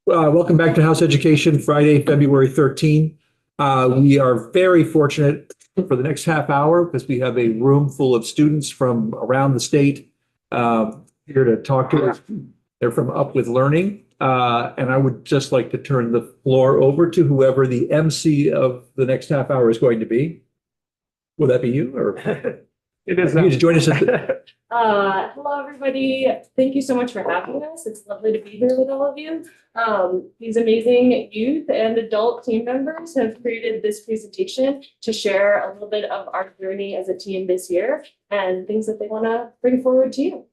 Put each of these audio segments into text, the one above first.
Welcome back to House Education, Friday, February 13. We are very fortunate for the next half hour because we have a room full of students from around the state here to talk to us. They're from Up With Learning. And I would just like to turn the floor over to whoever the MC of the next half hour is going to be. Will that be you or? It is. You need to join us at Hello, everybody. Thank you so much for having us. It's lovely to be here with all of you. These amazing youth and adult team members have created this presentation to share a little bit of our journey as a team this year and things that they want to bring forward to you.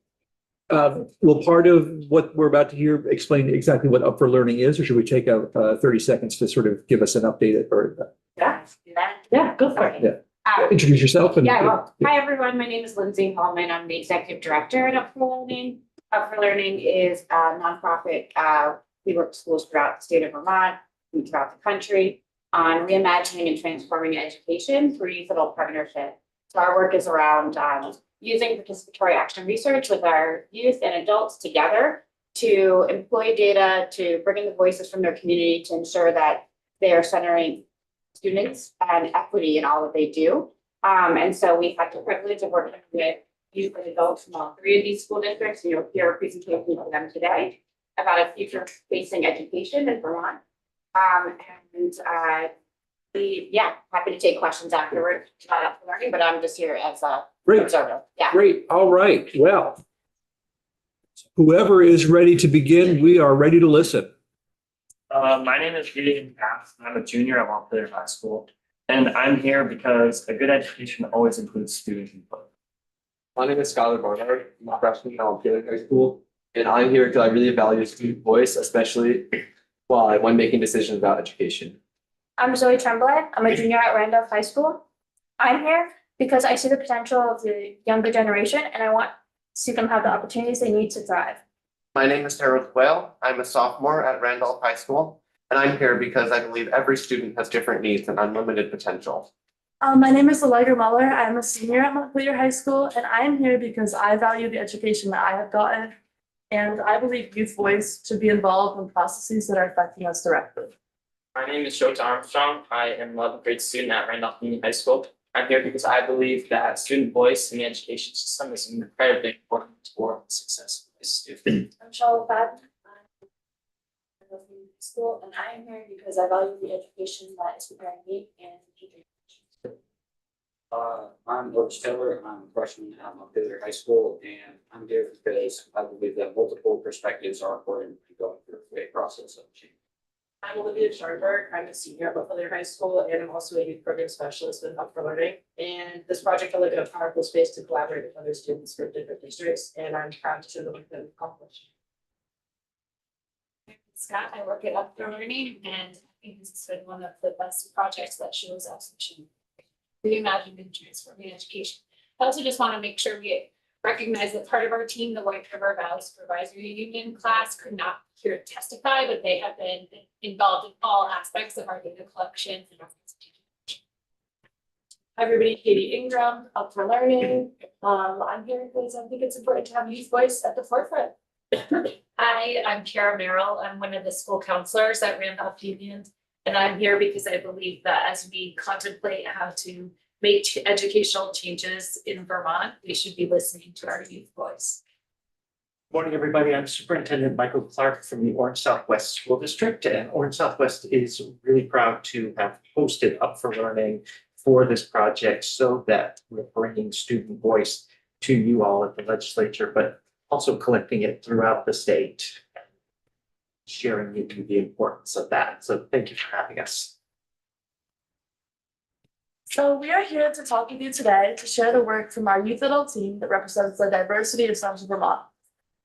Will part of what we're about to hear explain exactly what Up for Learning is, or should we take 30 seconds to sort of give us an update? Yeah, go for it. Yeah. Introduce yourself. Hi, everyone. My name is Lindsay Hallman. I'm the executive director at Up for Learning. Up for Learning is a nonprofit. We work with schools throughout the state of Vermont and throughout the country on reimagining and transforming education through youth adult partnership. So our work is around using participatory action research with our youth and adults together to employ data, to bring in the voices from their community to ensure that they are centering students and equity in all that they do. And so we've had the privilege of working with youth and adults from all three of these school districts, and you'll hear a presentation from them today about a future facing education in Vermont. Happy to take questions afterward about Up for Learning, but I'm just here as a observer. Yeah. Great. All right. Well, whoever is ready to begin, we are ready to listen. My name is Gideon Path. I'm a junior at Montpelier High School, and I'm here because a good education always includes student input. My name is Skylar Barnard. I'm a freshman at Montpelier High School, and I'm here because I really value student voice, especially when making decisions about education. I'm Zoe Tremblay. I'm a junior at Randolph High School. I'm here because I see the potential of the younger generation, and I want to see them have the opportunities they need to thrive. My name is Harold Quayle. I'm a sophomore at Randolph High School, and I'm here because I believe every student has different needs and unlimited potential. My name is Allegra Muller. I'm a senior at Montpelier High School, and I'm here because I value the education that I have gotten, and I believe youth voice should be involved in processes that are affecting us directly. My name is Shota Armstrong. I am an 11th grade student at Randolph Union High School. I'm here because I believe that student voice in the education system is incredibly important for the success of the student. I'm Charlotte Fadden. I'm at Randolph Union High School, and I am here because I value the education that is preparing me and future generations. I'm George Taylor. I'm a freshman at Montpelier High School, and I'm here because I believe that multiple perspectives are important in going through a great process of change. I'm Olivia Scharnberg. I'm a senior at Montpelier High School, and I'm also a youth program specialist with Up for Learning. And this project will look at a powerful space to collaborate with other students from different districts, and I'm proud to show the work that we've accomplished. I'm Scott. I work at Up for Learning, and I think this has been one of the best projects that shows us reimagining and transforming education. I also just want to make sure we recognize that part of our team, the White River Valley Supervisory Union class, could not here testify, but they have been involved in all aspects of our data collection and our presentation. Hi, everybody. Katie Ingram, Up for Learning. I'm here because I think it's important to have youth voice at the forefront. Hi, I'm Kara Merrill. I'm one of the school counselors at Randolph Union, and I'm here because I believe that as we contemplate how to make educational changes in Vermont, we should be listening to our youth voice. Morning, everybody. I'm Superintendent Michael Clark from the Orange Southwest School District, and Orange Southwest is really proud to have hosted Up for Learning for this project so that we're bringing student voice to you all at the legislature, but also collecting it throughout the state and sharing with you the importance of that. So thank you for having us. So we are here to talk with you today to share the work from our youth adult team that represents the diversity of Central Vermont.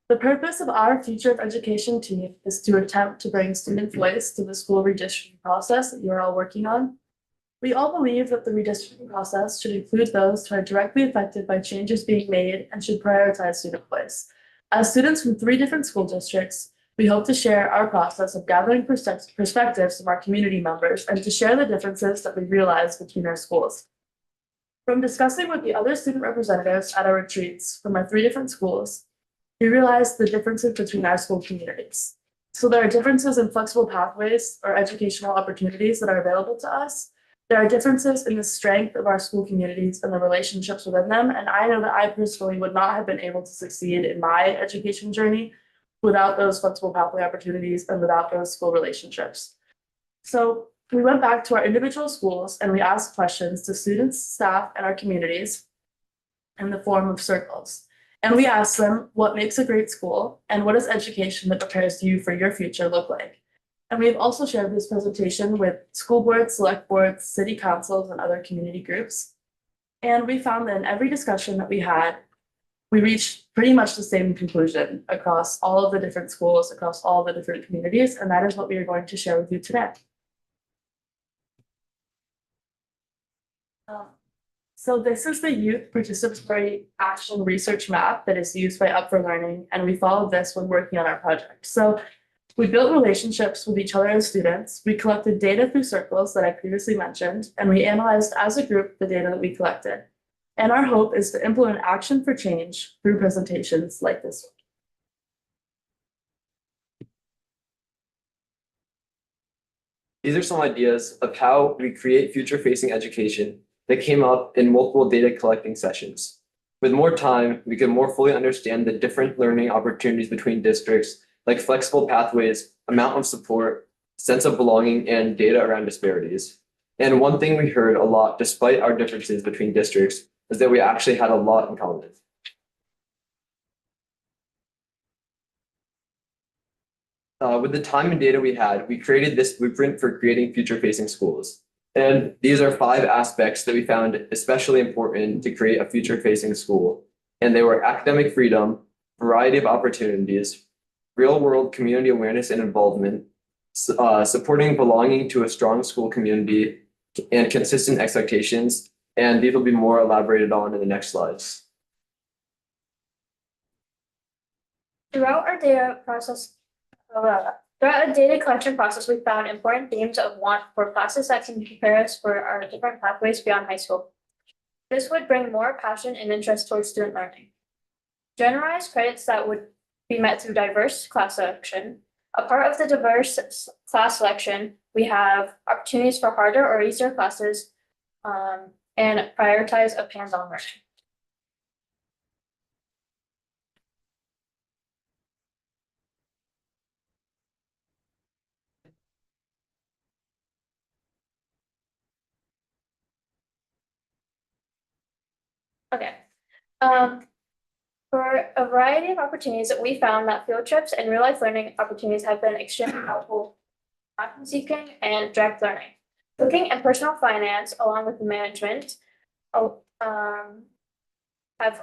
The purpose of our Future of Education team is to attempt to bring student voice to the school redistricting process that you're all working on. We all believe that the redistricting process should include those who are directly affected by changes being made and should prioritize student voice. As students from 3 different school districts, we hope to share our process of gathering perspectives from our community members and to share the differences that we realize between our schools. From discussing with the other student representatives at our retreats from our 3 different schools, we realized the differences between our school communities. So there are differences in flexible pathways or educational opportunities that are available to us. There are differences in the strength of our school communities and the relationships within them. And I know that I personally would not have been able to succeed in my education journey without those flexible pathway opportunities and without those school relationships. So we went back to our individual schools and we asked questions to students, staff, and our communities in the form of circles. And we asked them what makes a great school and what does education that prepares you for your future look like. And we've also shared this presentation with school boards, select boards, city councils, and other community groups. And we found that in every discussion that we had, we reached pretty much the same conclusion across all of the different schools, across all the different communities, and that is what we are going to share with you today. So this is the Youth Participatory Action Research Map that is used by Up for Learning, and we followed this when working on our project. So we built relationships with each other as students, we collected data through circles that I previously mentioned, and we analyzed as a group the data that we collected. And our hope is to implement action for change through presentations like this one. These are some ideas of how we create future-facing education that came up in multiple data collecting sessions. With more time, we can more fully understand the different learning opportunities between districts, like flexible pathways, amount of support, sense of belonging, and data around disparities. And one thing we heard a lot, despite our differences between districts, is that we actually had a lot in common. With the time and data we had, we created this blueprint for creating future-facing schools. And these are 5 aspects that we found especially important to create a future-facing school. And they were academic freedom, variety of opportunities, real-world community awareness and involvement, supporting belonging to a strong school community, and consistent expectations. And these will be more elaborated on in the next slides. Throughout our data collection process, we found important themes of want for classes that can prepare us for our different pathways beyond high school. This would bring more passion and interest towards student learning. Generalized credits that would be met through diverse class selection. A part of the diverse class selection, we have opportunities for harder or easier classes, and prioritize of hands-on learning. Okay. For a variety of opportunities, we found that field trips and real-life learning opportunities have been extremely helpful. Content seeking and direct learning. Cooking and personal finance, along with management, have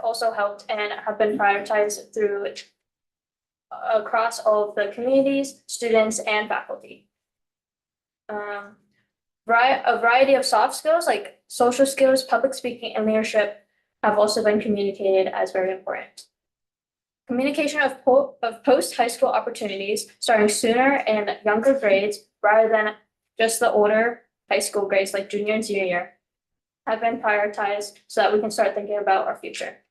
also helped and have been prioritized through across all of the communities, students, and faculty. A variety of soft skills like social skills, public speaking, and leadership have also been communicated as very important. Communication of post-high school opportunities starting sooner in younger grades rather than just the older high school grades like junior and senior year have been prioritized so that we can start thinking about our future.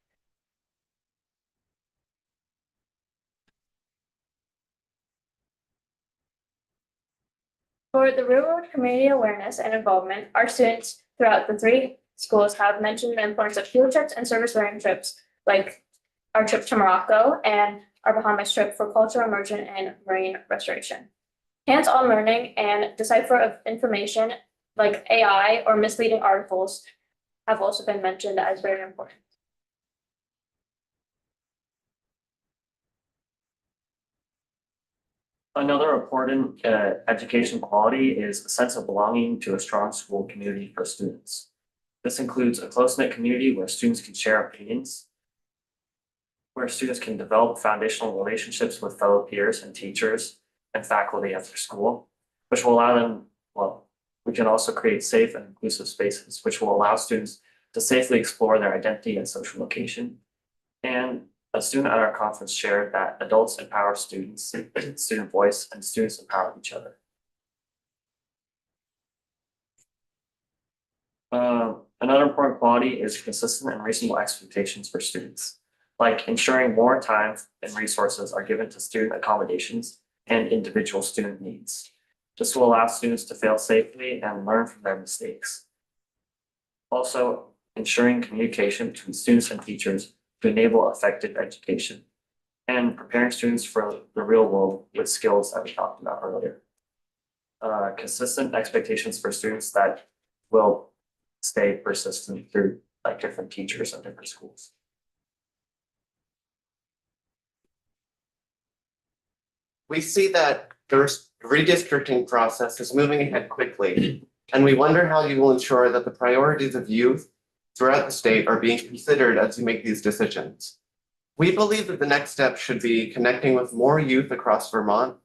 For the real-world community awareness and involvement, our students throughout the 3 schools have mentioned the importance of field trips and service learning trips, like our trip to Morocco and our Bahamas trip for cultural immersion and marine restoration. Hands-on learning and decipher of information like AI or misleading articles have also been mentioned as very important. Another important education quality is a sense of belonging to a strong school community for students. This includes a close-knit community where students can share opinions, where students can develop foundational relationships with fellow peers and teachers and faculty at their school, which will allow them, we can also create safe and inclusive spaces, which will allow students to safely explore their identity and social location. And a student at our conference shared that adults empower students, student voice, and students empower each other. Another important quality is consistent and reasonable expectations for students, like ensuring more time and resources are given to student accommodations and individual student needs. This will allow students to fail safely and learn from their mistakes. Also, ensuring communication between students and teachers to enable effective education, and preparing students for the real world with skills that we talked about earlier. Consistent expectations for students that will stay persistent through like different teachers and different schools. We see that the redistricting process is moving ahead quickly, and we wonder how you will ensure that the priorities of youth throughout the state are being considered as you make these decisions. We believe that the next step should be connecting with more youth across Vermont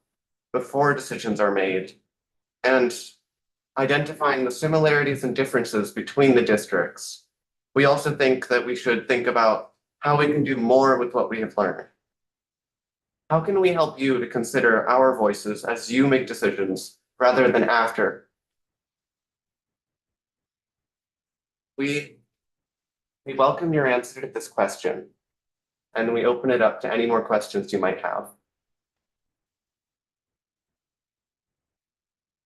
before decisions are made, and identifying the similarities and differences between the districts. We also think that we should think about how we can do more with what we have learned. How can we help you to consider our voices as you make decisions rather than after? We welcome your answer to this question, and we open it up to any more questions you might have.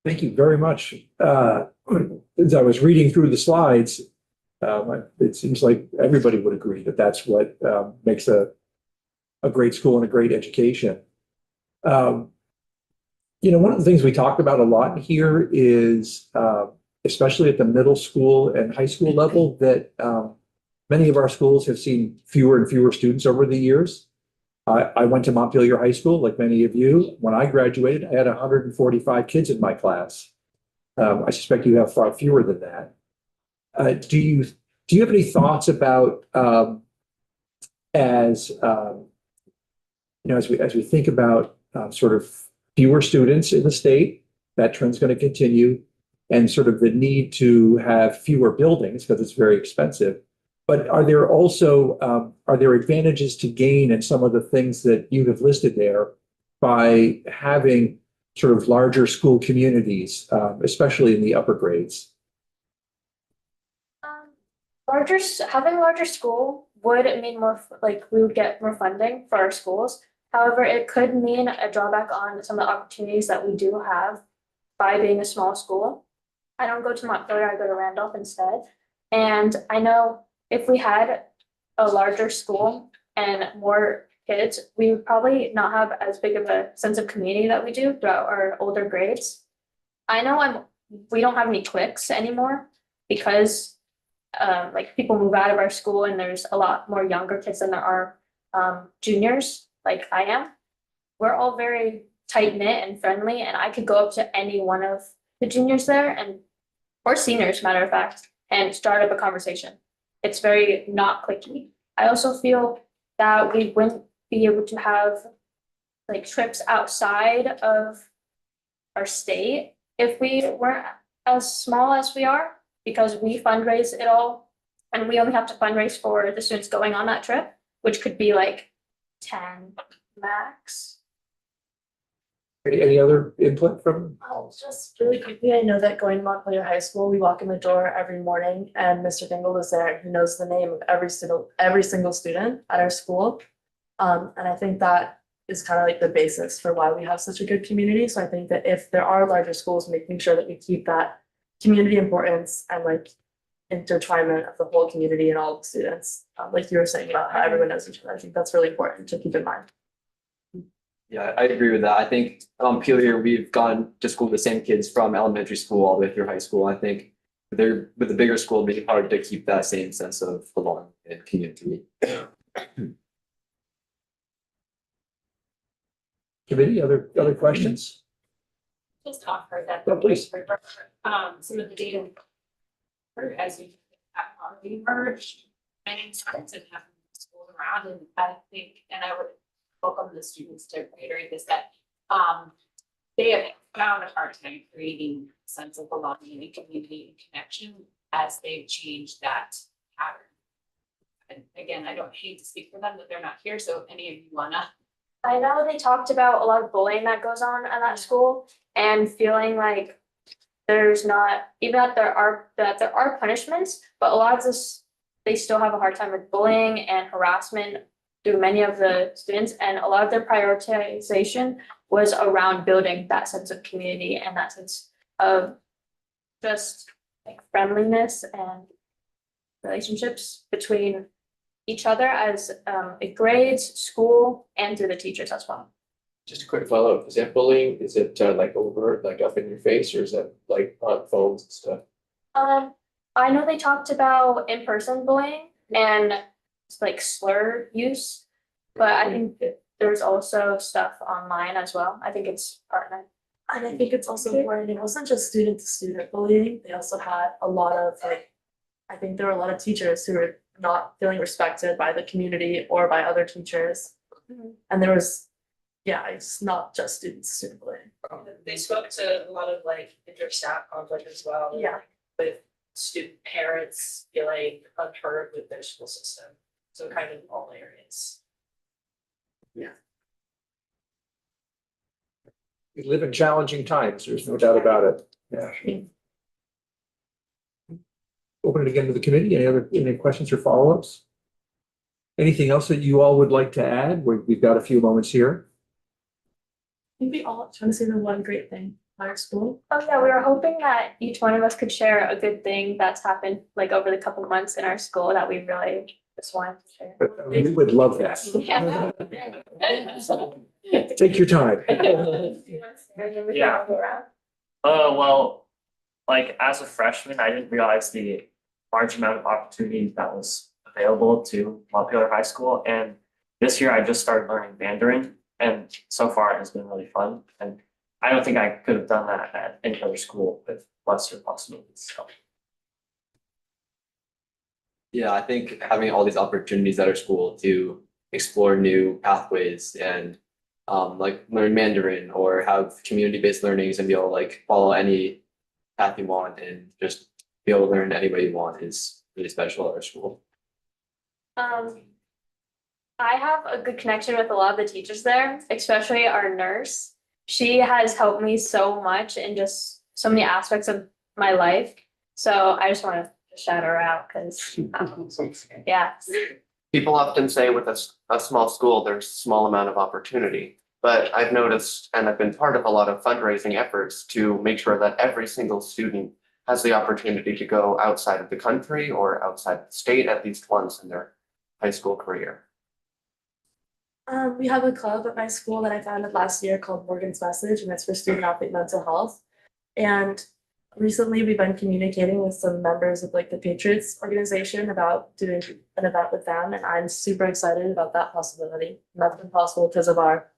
Thank you very much. As I was reading through the slides, it seems like everybody would agree that that's what makes a great school and a great education. One of the things we talked about a lot here is, especially at the middle school and high school level, that many of our schools have seen fewer and fewer students over the years. I went to Montpelier High School, like many of you. When I graduated, I had 145 kids in my class. I suspect you have far fewer than that. Do you have any thoughts about as we think about sort of fewer students in the state, that trend's going to continue, and sort of the need to have fewer buildings because it's very expensive. But are there also advantages to gain in some of the things that you have listed there by having sort of larger school communities, especially in the upper grades? Having larger school would mean more, like we would get more funding for our schools. However, it could mean a drawback on some of the opportunities that we do have by being a small school. I don't go to Montpelier, I go to Randolph instead. And I know if we had a larger school and more kids, we would probably not have as big of a sense of community that we do throughout our older grades. I know we don't have any cliques anymore because like people move out of our school and there's a lot more younger kids than there are juniors like I am. We're all very tight knit and friendly, and I could go up to any one of the juniors there or seniors, matter of fact, and start up a conversation. It's very not cliquey. I also feel that we wouldn't be able to have like trips outside of our state if we weren't as small as we are, because we fundraise it all and we only have to fundraise for the students going on that trip, which could be like 10 max. Any other input from? Just really quickly, I know that going to Montpelier High School, we walk in the door every morning and Mr. Dingle is there. He knows the name of every single student at our school. And I think that is kind of like the basis for why we have such a good community. So I think that if there are larger schools, making sure that we keep that community importance and like intertwinement of the whole community and all the students, like you were saying about how everyone knows each other. I think that's really important to keep in mind. Yeah, I agree with that. I think Montpelier, we've gone to school with the same kids from elementary school all the way through high school. I think with the bigger school, it'd be hard to keep that same sense of belonging and community. Committee, other questions? Just offer that. Oh, please. Some of the data as we have emerged, many students have schooled around, and I think, and I would welcome the students to reiterate this, that they have found a hard time creating a sense of belonging and community and connection as they've changed that pattern. And again, I don't hate to speak for them, but they're not here, so if any of you wanna. I know they talked about a lot of bullying that goes on at that school and feeling like there's not, even that there are punishments, but a lot of this, they still have a hard time with bullying and harassment through many of the students, and a lot of their prioritization was around building that sense of community and that sense of just like friendliness and relationships between each other as grades, school, and through the teachers as well. Just a quick follow-up, is that bullying, is it like overt, like up in your face, or is that like on phones and stuff? I know they talked about in-person bullying and like slur use, but I think that there's also stuff online as well. I think it's partnered. And I think it's also important, it wasn't just student to student bullying, they also had a lot of like, I think there were a lot of teachers who were not feeling respected by the community or by other teachers. And there was, yeah, it's not just student to student bullying. They spoke to a lot of like inter-staff conflict as well. Yeah. With student parents feeling unheard with their school system, so kind of all areas. We live in challenging times, there's no doubt about it. Yeah. Open it again to the committee. Any questions or follow-ups? Anything else that you all would like to add? We've got a few moments here. I think we all trying to say the one great thing about our school. Oh yeah, we were hoping that each one of us could share a good thing that's happened like over the couple of months in our school that we really just wanted to share. We would love that. Take your time. Yeah. Well, like as a freshman, I didn't realize the large amount of opportunities that was available to Montpelier High School. And this year I just started learning Mandarin, and so far it has been really fun. And I don't think I could have done that at any other school with lesser possibilities. So. Yeah, I think having all these opportunities at our school to explore new pathways and like learn Mandarin or have community-based learnings and be able to like follow any path you want and just be able to learn any way you want is really special at our school. I have a good connection with a lot of the teachers there, especially our nurse. She has helped me so much in just so many aspects of my life. So I just want to shout her out because, yeah. People often say with a small school, there's a small amount of opportunity. But I've noticed, and I've been part of a lot of fundraising efforts to make sure that every single student has the opportunity to go outside of the country or outside the state at least once in their high school career. We have a club at my school that I founded last year called Morgan's Message, and it's for student athlete mental health. And recently we've been communicating with some members of like the Patriots organization about doing an event with them, and I'm super excited about that possibility. And that's been possible because of our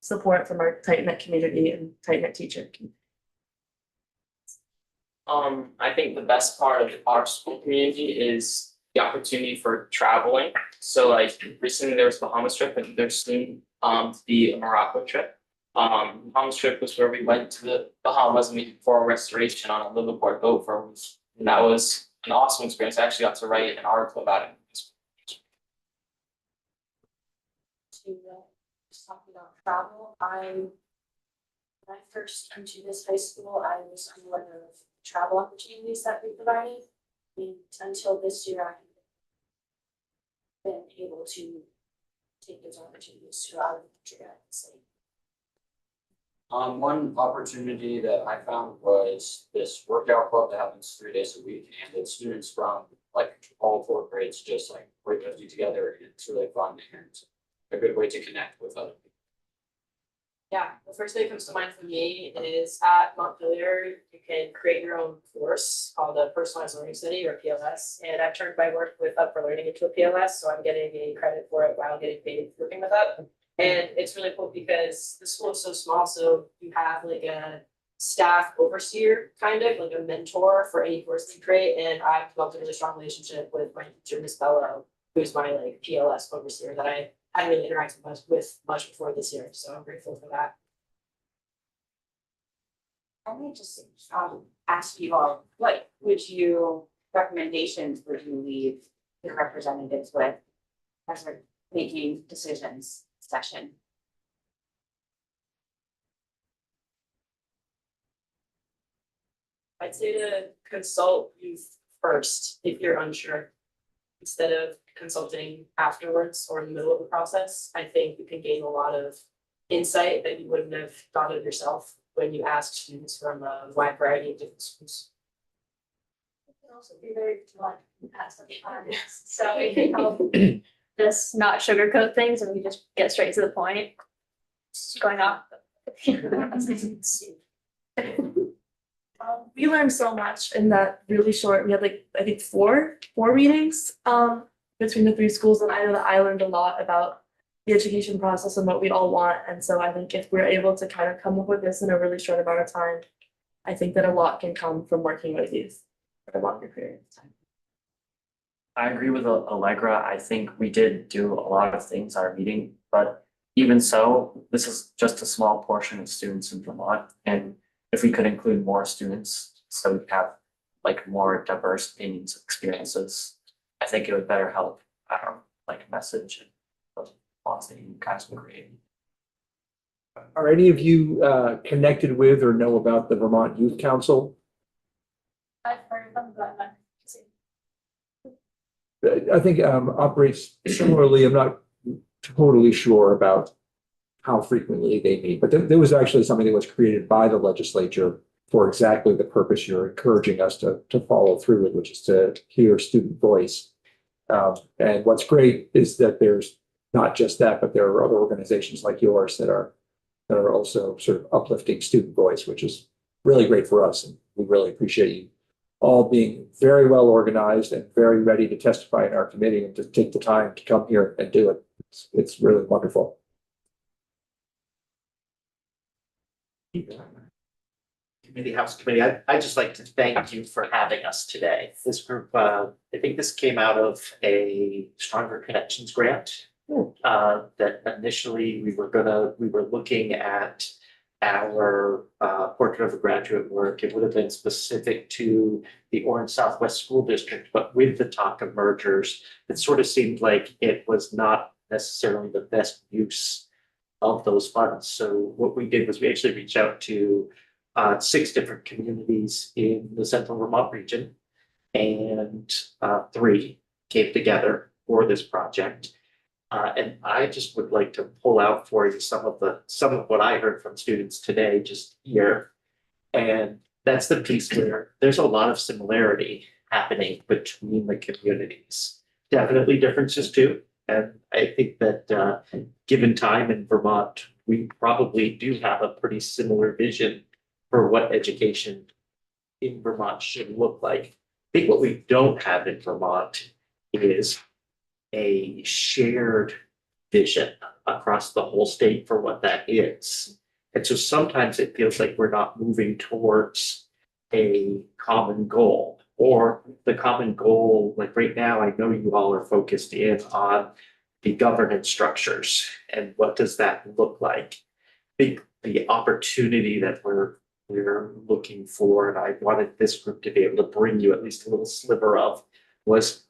support from our tight-knit community and tight-knit teacher community. I think the best part of our school community is the opportunity for traveling. So like recently there was the Bahamas trip, and there's soon to be a Morocco trip. Bahamas trip was where we went to the Bahamas and we did coral restoration on a liveaboard boat for a week. And that was an awesome experience. I actually got to write an article about it. To just talking about travel, when I first came to this high school, I was unaware of travel opportunities that we provided. And until this year, I've been able to take those opportunities to out of the country, I would say. One opportunity that I found was this workout club that happens 3 days a week, and it's students from like all 4 grades just like work together, and it's really fun and a good way to connect with other people. Yeah, the first thing that comes to mind for me is at Montpelier, you can create your own course called a Personalized Learning Study or PLS. And I've turned my work with Up for Learning into a PLS, so I'm getting a credit for it while getting paid for working with Up. And it's really cool because the school is so small, so you have like a staff overseer, kind of like a mentor for any course they create. And I've developed a really strong relationship with my teacher, Miss Bello, who's my like PLS overseer that I hadn't really interacted much before this year. So I'm grateful for that. I may just ask you all, what recommendations would you leave your representatives with as we're making decisions session? I'd say to consult you first if you're unsure, instead of consulting afterwards or in the middle of the process. I think you can gain a lot of insight that you wouldn't have thought of yourself when you ask students from a wide variety of different schools. It can also be very blunt at some times. So it can help just not sugarcoat things and we just get straight to the point. Just going off. We learned so much in that really short, we had like, I think four meetings, between the three schools, and I know that I learned a lot about the education process and what we all want, and so I think if we're able to kind of come up with this in a really short amount of time, I think that a lot can come from working with youth for a longer period of time. I agree with Allegra. I think we did do a lot of things at our meeting, but even so, this is just a small portion of students in Vermont. And if we could include more students, so we have like more diverse opinions, experiences, I think it would better help our like message and those thoughts that you guys would create. Are any of you connected with or know about the Vermont Youth Council? I've heard of them, but not. I think operates similarly. I'm not totally sure about how frequently they meet, but there was actually something that was created by the legislature for exactly the purpose you're encouraging us to follow through with, which is to hear student voice. And what's great is that there's not just that, but there are other organizations like yours that are also sort of uplifting student voice, which is really great for us. And we really appreciate you all being very well organized and very ready to testify in our committee and to take the time to come here and do it. It's really wonderful. Committee, House Committee, I'd just like to thank you for having us today. This group, I think this came out of a Stronger Connections grant. That initially we were looking at our portrait of a graduate work. It would have been specific to the Orange Southwest School District, but with the talk of mergers, it sort of seemed like it was not necessarily the best use of those funds. So what we did was we actually reached out to 6 different communities in the Central Vermont region, and 3 came together for this project. And I just would like to pull out for you some of what I heard from students today just here. And that's the piece where there's a lot of similarity happening between the communities. Definitely differences too. And I think that given time in Vermont, we probably do have a pretty similar vision for what education in Vermont should look like. I think what we don't have in Vermont is a shared vision across the whole state for what that is. And so sometimes it feels like we're not moving towards a common goal, or the common goal, like right now, I know you all are focused in on the governance structures and what does that look like? The opportunity that we're looking for, and I wanted this group to be able to bring you at least a little sliver of, was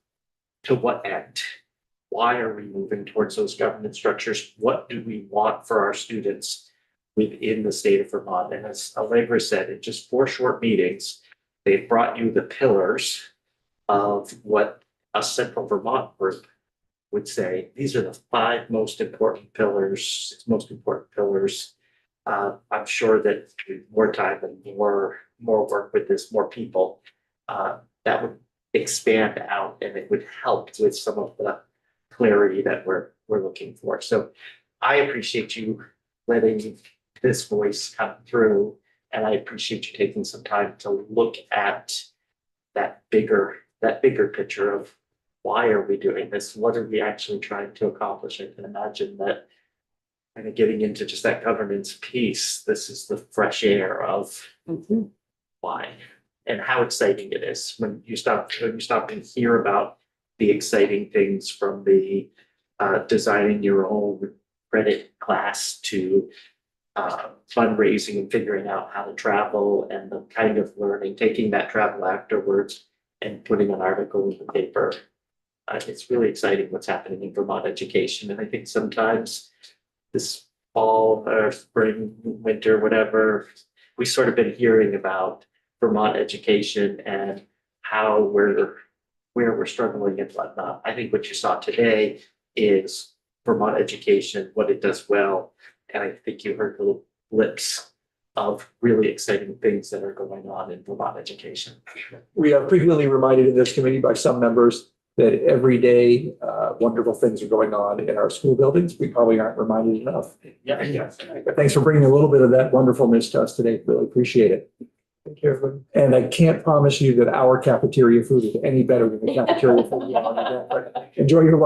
to what end? Why are we moving towards those governance structures? What do we want for our students within the state of Vermont? And as Allegra said, in just 4 short meetings, they've brought you the pillars of what a Central Vermont group would say. These are the 5 most important pillars, 6 most important pillars. I'm sure that with more time and more work with this, more people, that would expand out and it would help with some of the clarity that we're looking for. So I appreciate you letting this voice come through, and I appreciate you taking some time to look at that bigger picture of why are we doing this? What are we actually trying to accomplish? I can imagine that kind of getting into just that governance piece, this is the fresh air of why and how exciting it is when you stop and hear about the exciting things from the designing your own credit class to fundraising and figuring out how to travel and the kind of learning, taking that travel afterwards and putting an article in the paper. It's really exciting what's happening in Vermont education. And I think sometimes this fall or spring, winter, whatever, we sort of been hearing about Vermont education and how where we're struggling and whatnot. I think what you saw today is Vermont education, what it does well, And I think you heard little blips of really exciting things that are going on in Vermont education. We are frequently reminded in this committee by some members that every day, wonderful things are going on in our school buildings. We probably aren't reminded enough. Yeah. But thanks for bringing a little bit of that wonderfulness to us today. Really appreciate it. Thank you, everyone. And I can't promise you that our cafeteria food is any better than the cafeteria food. But enjoy your lunch.